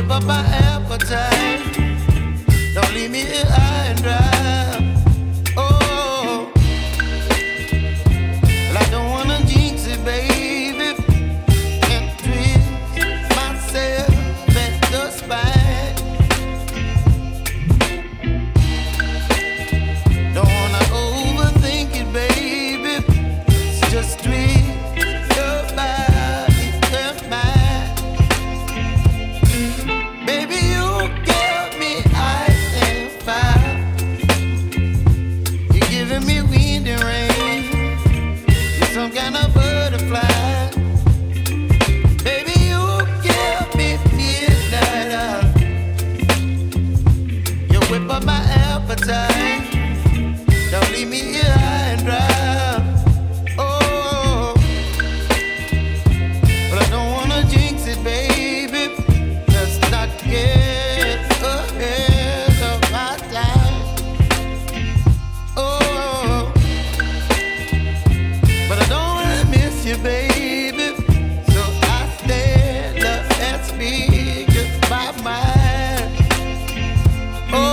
whip up my appetite. Don't leave me here high and dry. Oh, well, I don't wanna jinx it, baby, and twist myself at the spine. Don't wanna overthink it, baby. It's just twist your body and mine. Baby, you give me ice and fire. You're giving me wind and rain. You're some kind of butterfly. Baby, you give me midnight. You whip up my appetite. Don't leave me here high and dry. Oh, but I don't wanna jinx it, baby. Let's not get ahead of my time. Oh, but I don't wanna miss you, baby. So I stand up and speak just my mind. Oh.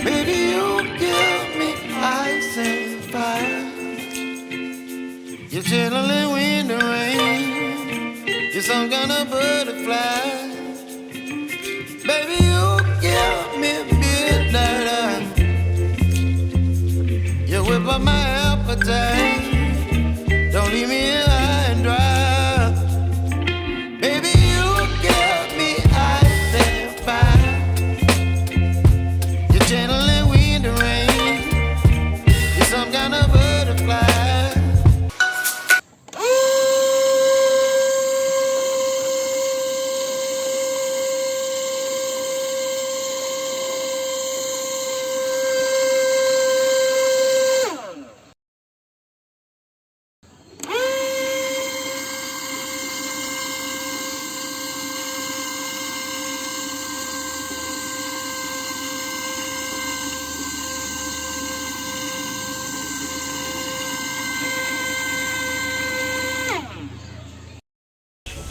Baby, you give me ice and fire. You're chilling wind and rain. You're some kind of butterfly. Baby, you give me midnight. You whip up my appetite. Don't leave me here high and dry. Baby, you give me ice and fire. You're channeling wind and rain. You're some kind of butterfly.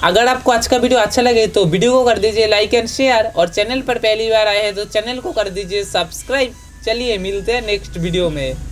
अगर आपको आज का video अच्छा लगे तो video को कर दीजिए लाइक एंड शेयर, और चैनल पर पहली बार आए हैं तो चैनल को कर दीजिए सब्सक्राइब। चलिए मिलते हैं नेक्स्ट वीडियो में।